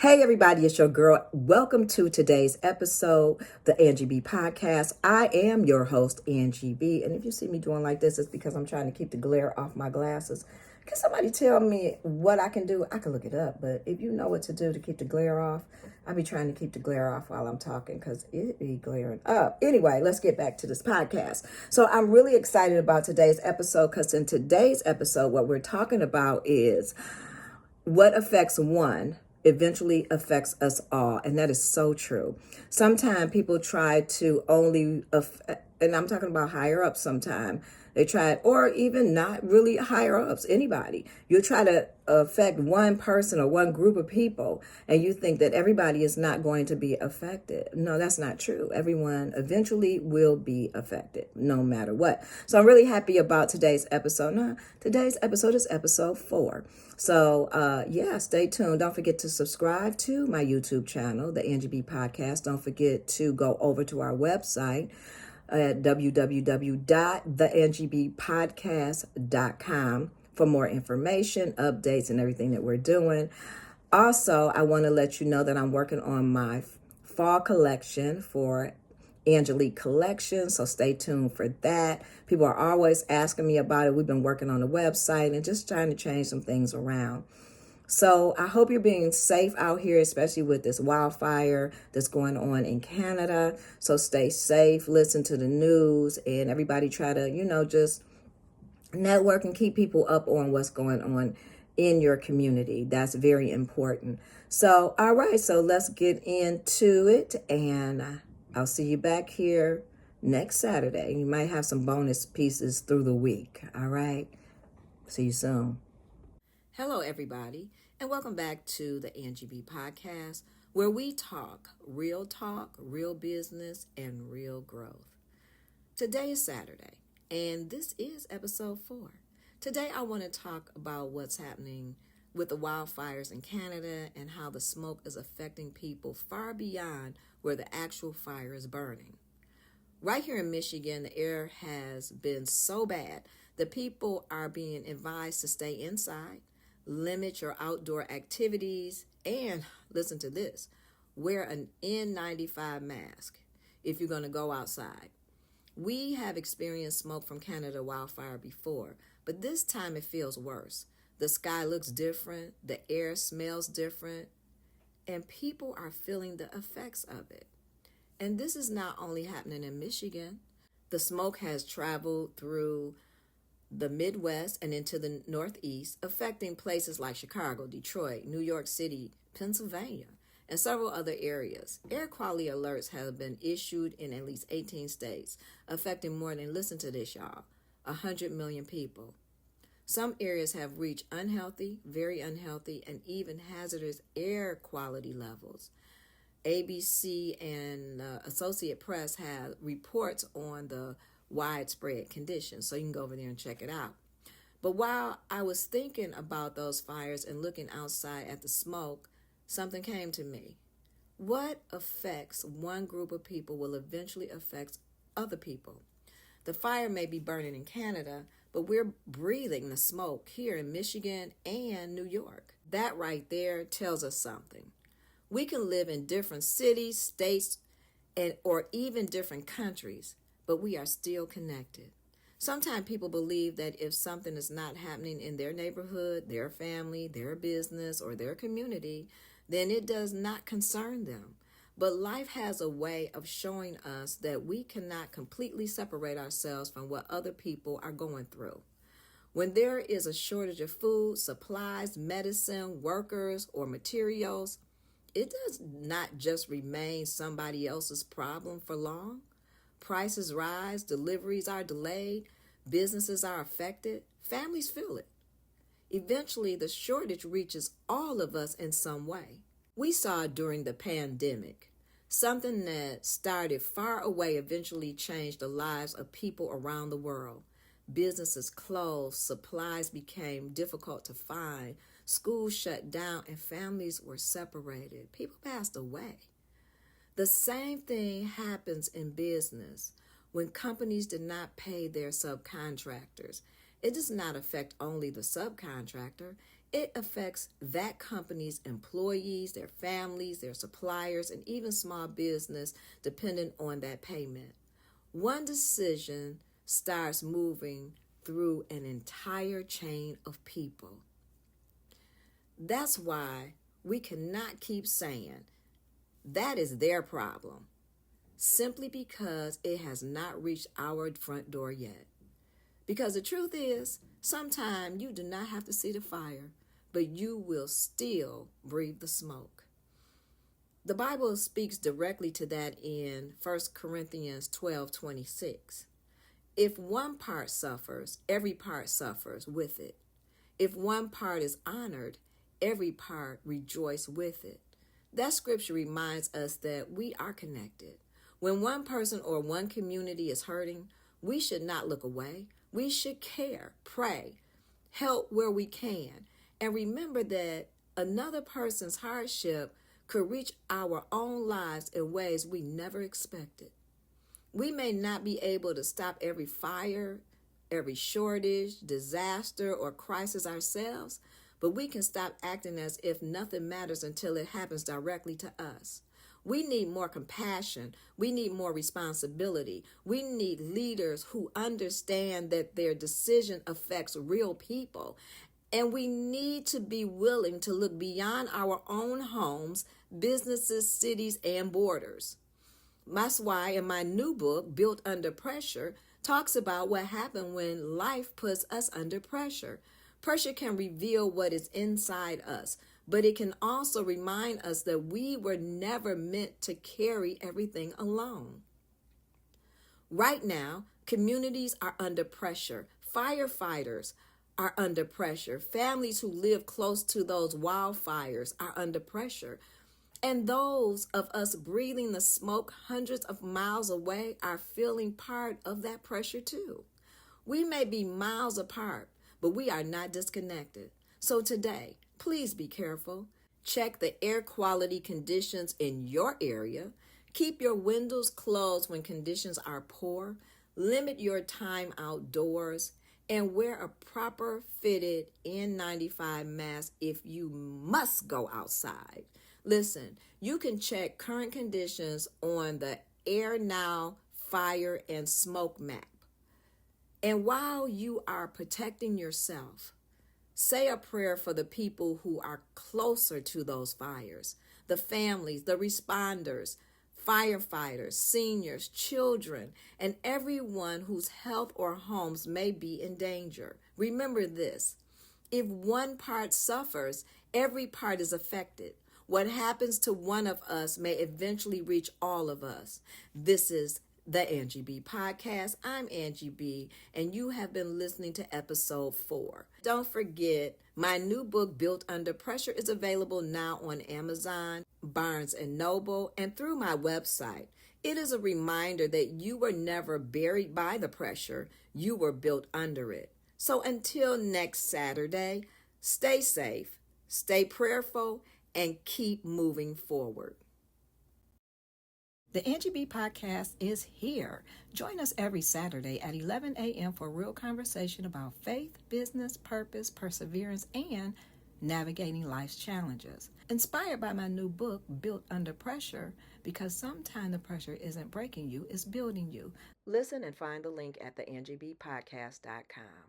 Hey everybody, it's your girl. Welcome to today's episode, the Angie B podcast. I am your host, Angie B. And if you see me doing like this, it's because I'm trying to keep the glare off my glasses. Can somebody tell me what I can do? I can look it up, but if you know what to do to keep the glare off, I'll be trying to keep the glare off while I'm talking because it be glaring up. Anyway, let's get back to this podcast. So I'm really excited about today's episode because in today's episode, what we're talking about is what affects one eventually affects us all. And that is so true. Sometimes people try to only, and I'm talking about higher up sometimes, they try, or even not really higher ups, anybody. You try to affect one person or one group of people, and you think that everybody is not going to be affected. No, that's not true. Everyone eventually will be affected, no matter what. So I'm really happy about today's episode. Now, today's episode is episode 4. So, stay tuned. Don't forget to subscribe to my YouTube channel, the Angie B Podcast. Don't forget to go over to our website at www.theangiebpodcast.com for more information, updates, and everything that we're doing. Also, I want to let you know that I'm working on my fall collection for Angelique Collection, so stay tuned for that. People are always asking me about it. We've been working on the website and just trying to change some things around. So I hope you're being safe out here, especially with this wildfire that's going on in Canada. So stay safe, listen to the news, and everybody try to, just network and keep people up on what's going on in your community. That's very important. So, all right, so let's get into it, and I'll see you back here next Saturday. You might have some bonus pieces through the week. All right, see you soon. Hello, everybody, and welcome back to the Angie B Podcast, where we talk, real business, and real growth. Today is Saturday, and this is episode 4. Today, I want to talk about what's happening with the wildfires in Canada and how the smoke is affecting people far beyond where the actual fire is burning. Right here in Michigan, the air has been so bad that people are being advised to stay inside, limit your outdoor activities, and listen to this, wear an N95 mask if you're going to go outside. We have experienced smoke from Canada wildfire before, but this time it feels worse. The sky looks different, the air smells different, and people are feeling the effects of it. And this is not only happening in Michigan. The smoke has traveled through the Midwest and into the Northeast, affecting places like Chicago, Detroit, New York City, Pennsylvania, and several other areas. Air quality alerts have been issued in at least 18 states, affecting more than, listen to this, y'all, 100 million people. Some areas have reached unhealthy, very unhealthy, and even hazardous air quality levels. ABC and Associated Press have reports on the widespread conditions, so you can go over there and check it out. But while I was thinking about those fires and looking outside at the smoke, something came to me. What affects one group of people will eventually affect other people. The fire may be burning in Canada, but we're breathing the smoke here in Michigan and New York. That right there tells us something. We can live in different cities, states, or even different countries, but we are still connected. Sometimes people believe that if something is not happening in their neighborhood, their family, their business, or their community, then it does not concern them. But life has a way of showing us that we cannot completely separate ourselves from what other people are going through. When there is a shortage of food, supplies, medicine, workers, or materials, it does not just remain somebody else's problem for long. Prices rise, deliveries are delayed, businesses are affected, families feel it. Eventually, the shortage reaches all of us in some way. We saw during the pandemic, something that started far away eventually changed the lives of people around the world. Businesses closed, supplies became difficult to find, schools shut down, and families were separated. People passed away. The same thing happens in business. When companies did not pay their subcontractors, it does not affect only the subcontractor. it affects that company's employees, their families, their suppliers, and even small business depending on that payment. One decision starts moving through an entire chain of people. That's why we cannot keep saying that is their problem, simply because it has not reached our front door yet. Because the truth is, sometimes you do not have to see the fire, but you will still breathe the smoke. The Bible speaks directly to that in 1 Corinthians 12:26. If one part suffers, every part suffers with it. If one part is honored, every part rejoices with it. That scripture reminds us that we are connected. When one person or one community is hurting, we should not look away. We should care, pray, help where we can, and remember that another person's hardship could reach our own lives in ways we never expected. We may not be able to stop every fire, every shortage, disaster, or crisis ourselves, but we can stop acting as if nothing matters until it happens directly to us. We need more compassion. We need more responsibility. We need leaders who understand that their decision affects real people. And we need to be willing to look beyond our own homes, businesses, cities, and borders. That's why in my new book, Built Under Pressure, talks about what happened when life puts us under pressure. Pressure can reveal what is inside us, but it can also remind us that we were never meant to carry everything alone. Right now, communities are under pressure. Firefighters are under pressure. Families who live close to those wildfires are under pressure. And those of us breathing the smoke hundreds of miles away are feeling part of that pressure too. We may be miles apart, but we are not disconnected. So today, please be careful. Check the air quality conditions in your area. Keep your windows closed when conditions are poor. Limit your time outdoors. And wear a proper fitted N95 mask if you must go outside. Listen, you can check current conditions on the Air Now Fire and Smoke map. And while you are protecting yourself, say a prayer for the people who are closer to those fires, the families, the responders, firefighters, seniors, children, and everyone whose health or homes may be in danger. Remember this: if one part suffers, every part is affected. What happens to one of us may eventually reach all of us. This is the Angie B Podcast. I'm Angie B, and you have been listening to episode 4. Don't forget, my new book, Built Under Pressure, is available now on Amazon, Barnes & Noble, and through my website. It is a reminder that you were never buried by the pressure. You were built under it. So until next Saturday, stay safe, stay prayerful, and keep moving forward. The Angie B Podcast is here. Join us every Saturday at 11 a.m. for real conversation about faith, business, purpose, perseverance, and navigating life's challenges. Inspired by my new book, Built Under Pressure, because sometimes the pressure isn't breaking you, it's building you. Listen and find the link at theangiebpodcast.com.